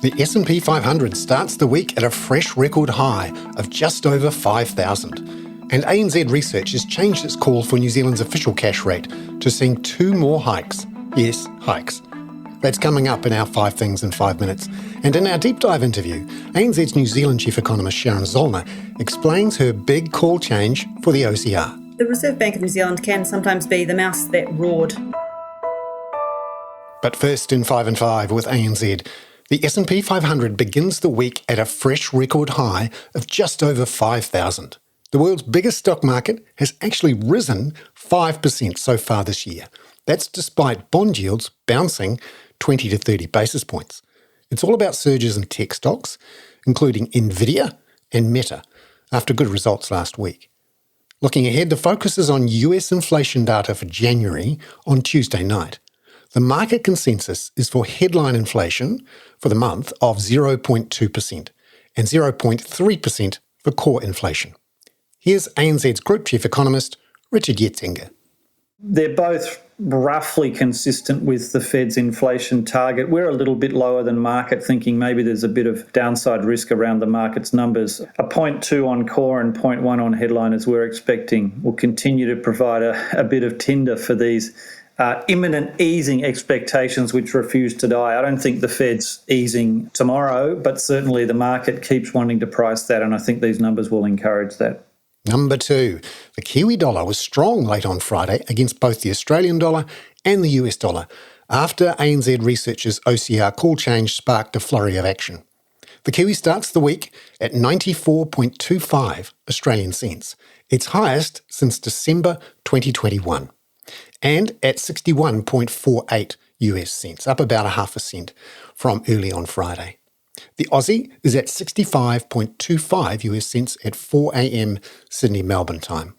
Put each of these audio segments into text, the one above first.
The S&P 500 starts the week at a fresh record high of just over 5,000. And ANZ Research has changed its call for New Zealand's official cash rate to seeing 2 more hikes. Yes, hikes. That's coming up in our 5 Things in 5 Minutes. And in our deep dive interview, ANZ's New Zealand Chief Economist Sharon Zollner explains her big call change for the OCR. The Reserve Bank of New Zealand can sometimes be the mouse that roared. But first in 5 and 5 with ANZ, the S&P 500 begins the week at a fresh record high of just over 5,000. The world's biggest stock market has actually risen 5% so far this year. That's despite bond yields bouncing 20 to 30 basis points. It's all about surges in tech stocks, including Nvidia and Meta, after good results last week. Looking ahead, the focus is on US inflation data for January on Tuesday night. The market consensus is for headline inflation for the month of 0.2% and 0.3% for core inflation. Here's ANZ's Group Chief Economist, Richard Yetzinger. They're both roughly consistent with the Fed's inflation target. We're a little bit lower than market, thinking maybe there's a bit of downside risk around the market's numbers. A 0.2 on core and 0.1 on headline, as we're expecting, will continue to provide a bit of tinder for these imminent easing expectations which refuse to die. I don't think the Fed's easing tomorrow, but certainly the market keeps wanting to price that, and I think these numbers will encourage that. Number 2, the Kiwi dollar was strong late on Friday against both the Australian dollar and the US dollar after ANZ Research's OCR call change sparked a flurry of action. The Kiwi starts the week at 94.25 Australian cents, its highest since December 2021, and at 61.48 US cents, up about a half a cent from early on Friday. The Aussie is at 65.25 US cents at 4 a.m. Sydney-Melbourne time.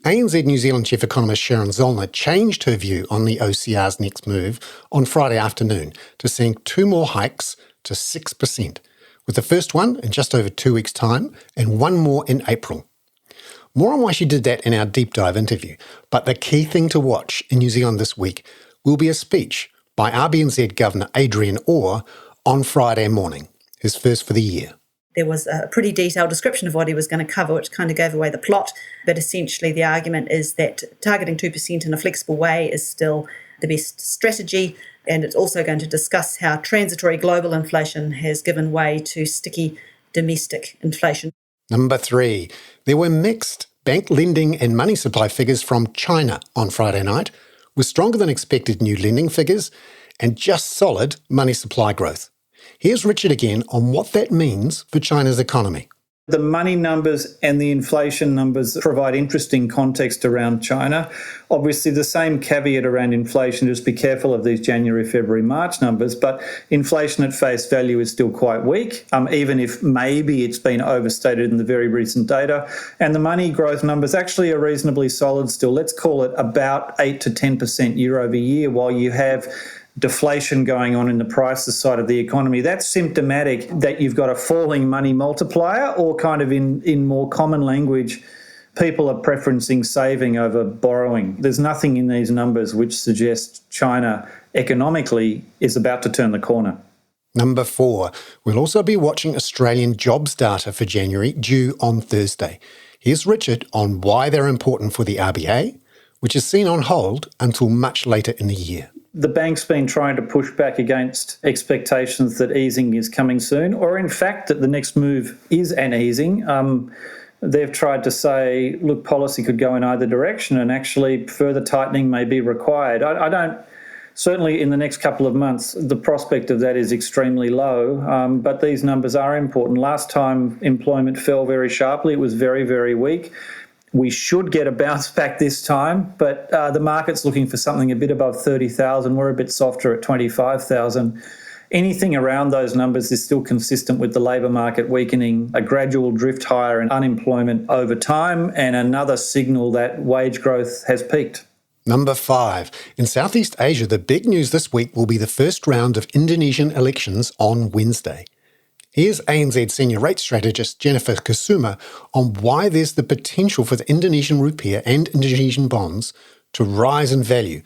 ANZ New Zealand Chief Economist Sharon Zollner changed her view on the OCR's next move on Friday afternoon to seeing 2 more hikes to 6%, with the first one in just over 2 weeks' time and 1 more in April. More on why she did that in our deep dive interview, but the key thing to watch in New Zealand this week will be a speech by RBNZ Governor Adrian Orr on Friday morning, his first for the year. There was a pretty detailed description of what he was going to cover, which kind of gave away the plot. But essentially the argument is that targeting 2% in a flexible way is still the best strategy. And it's also going to discuss how transitory global inflation has given way to sticky domestic inflation. Number 3, there were mixed bank lending and money supply figures from China on Friday night, with stronger than expected new lending figures and just solid money supply growth. Here's Richard again on what that means for China's economy. The money numbers and the inflation numbers provide interesting context around China. Obviously, the same caveat around inflation, just be careful of these January, February, March numbers, but inflation at face value is still quite weak, even if maybe it's been overstated in the very recent data. And the money growth numbers actually are reasonably solid still. Let's call it about 8 to 10% year over year, while you have deflation going on in the prices side of the economy. That's symptomatic that you've got a falling money multiplier, or kind of in more common language, people are preferencing saving over borrowing. There's nothing in these numbers which suggests China economically is about to turn the corner. Number 4, we'll also be watching Australian jobs data for January due on Thursday. Here's Richard on why they're important for the RBA, which is seen on hold until much later in the year. The bank's been trying to push back against expectations that easing is coming soon, or in fact that the next move is an easing. They've tried to say, look, policy could go in either direction and actually further tightening may be required. I don't, certainly in the next couple of months, the prospect of that is extremely low, but these numbers are important. Last time employment fell very sharply, it was very, very weak. We should get a bounce back this time, but the market's looking for something a bit above 30,000. We're a bit softer at 25,000. Anything around those numbers is still consistent with the labour market weakening, a gradual drift higher in unemployment over time, and another signal that wage growth has peaked. Number 5. In Southeast Asia, the big news this week will be the first round of Indonesian elections on Wednesday. Here's ANZ Senior Rate Strategist Jennifer Kusuma on why there's the potential for the Indonesian rupiah and Indonesian bonds to rise in value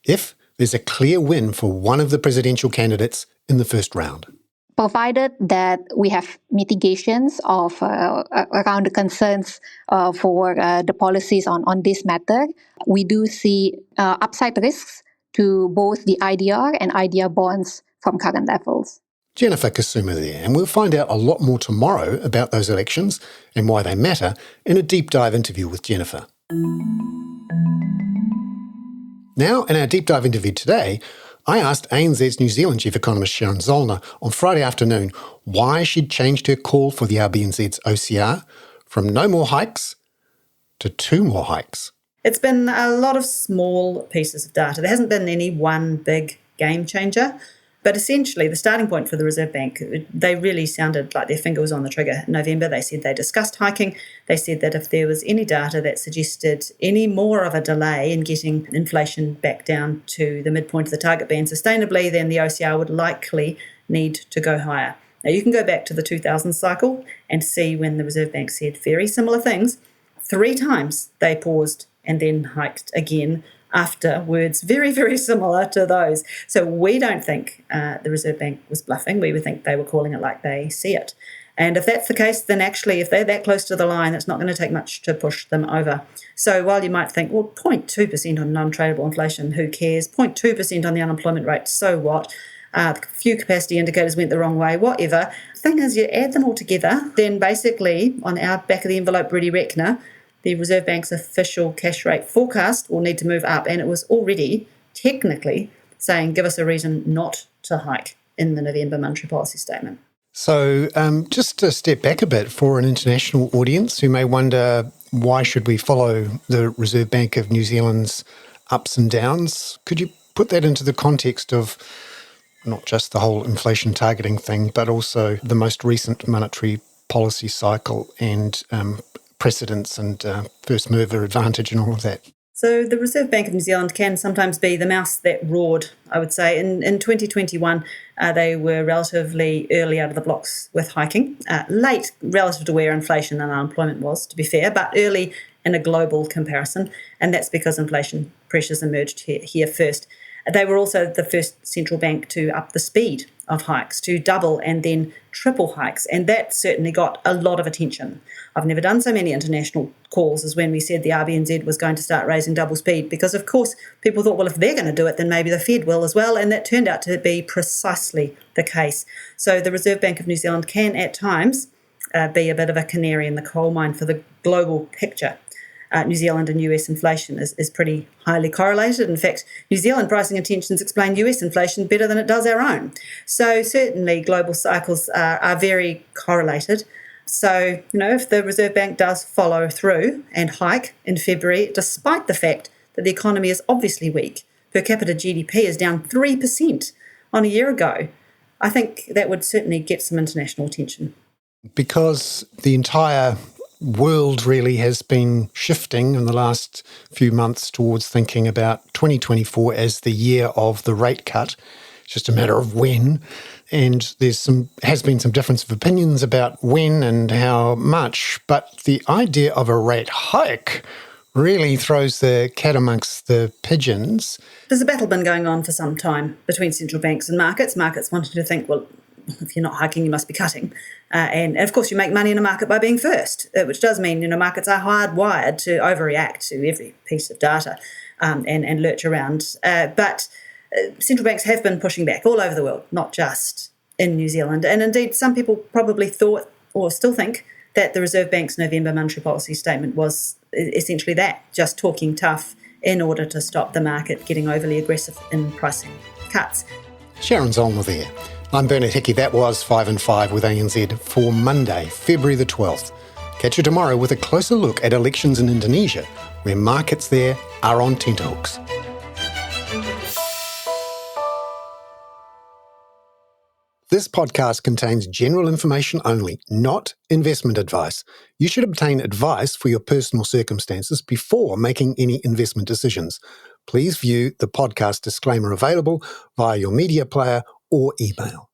if there's a clear win for one of the presidential candidates in the first round. provided that we have mitigations of around the concerns for the policies on this matter, we do see upside risks to both the IDR and IDR bonds from current levels. Jennifer Kasuma there, and we'll find out a lot more tomorrow about those elections and why they matter in a deep dive interview with Jennifer. Now, in our deep dive interview today, I asked ANZ's New Zealand Chief Economist Sharon Zollner on Friday afternoon why she'd changed her call for the RBNZ's OCR from no more hikes to 2 more hikes. It's been a lot of small pieces of data. There hasn't been any one big game changer. But essentially, the starting point for the Reserve Bank, they really sounded like their finger was on the trigger. In November, they said they discussed hiking. They said that if there was any data that suggested any more of a delay in getting inflation back down to the midpoint of the target band sustainably, then the OCR would likely need to go higher. Now, you can go back to the 2000 cycle and see when the Reserve Bank said very similar things. 3 times they paused and then hiked again after words very, very similar to those. So we don't think the Reserve Bank was bluffing. We would think they were calling it like they see it. And if that's the case, then actually, if they're that close to the line, it's not going to take much to push them over. So while you might think, well, 0.2% on non-tradable inflation, who cares? 0.2% on the unemployment rate, so what? A few capacity indicators went the wrong way, whatever. The thing is, you add them all together, then basically, on our back-of-the-envelope ready reckoner, the Reserve Bank's official cash rate forecast will need to move up, and it was already technically saying give us a reason not to hike in the November monetary policy statement. So just to step back a bit for an international audience who may wonder why should we follow the Reserve Bank of New Zealand's ups and downs, could you put that into the context of not just the whole inflation targeting thing, but also the most recent monetary policy cycle and precedents and first mover advantage and all of that? So the Reserve Bank of New Zealand can sometimes be the mouse that roared, I would say. In 2021, they were relatively early out of the blocks with hiking. Late relative to where inflation and unemployment was, to be fair, but early in a global comparison. And that's because inflation pressures emerged here first. They were also the first central bank to up the speed of hikes, to double and then triple hikes. And that certainly got a lot of attention. I've never done so many international calls as when we said the RBNZ was going to start raising double speed, because, of course, people thought, well, if they're going to do it, then maybe the Fed will as well. And that turned out to be precisely the case. So the Reserve Bank of New Zealand can, at times, be a bit of a canary in the coal mine for the global picture. New Zealand and US inflation is pretty highly correlated. In fact, New Zealand pricing intentions explain US inflation better than it does our own. So certainly global cycles are very correlated. So, if the Reserve Bank does follow through and hike in February, despite the fact that the economy is obviously weak, per capita GDP is down 3% on a year ago, I think that would certainly get some international attention. Because the entire world really has been shifting in the last few months towards thinking about 2024 as the year of the rate cut. It's just a matter of when. And has been some difference of opinions about when and how much. But the idea of a rate hike really throws the cat amongst the pigeons. There's a battle been going on for some time between central banks and markets. Markets wanting to think, well, if you're not hiking, you must be cutting. And of course, you make money in a market by being first, which does mean, markets are hardwired to overreact to every piece of data and lurch around. But central banks have been pushing back all over the world, not just in New Zealand. And indeed, some people probably thought or still think that the Reserve Bank's November monetary policy statement was essentially that, just talking tough in order to stop the market getting overly aggressive in pricing cuts. Sharon Zollner there. I'm Bernard Hickey. That was 5 and 5 with ANZ for Monday, February the 12th. Catch you tomorrow with a closer look at elections in Indonesia, where markets there are on tenterhooks. This podcast contains general information only, not investment advice. You should obtain advice for your personal circumstances before making any investment decisions. Please view the podcast disclaimer available via your media player or email.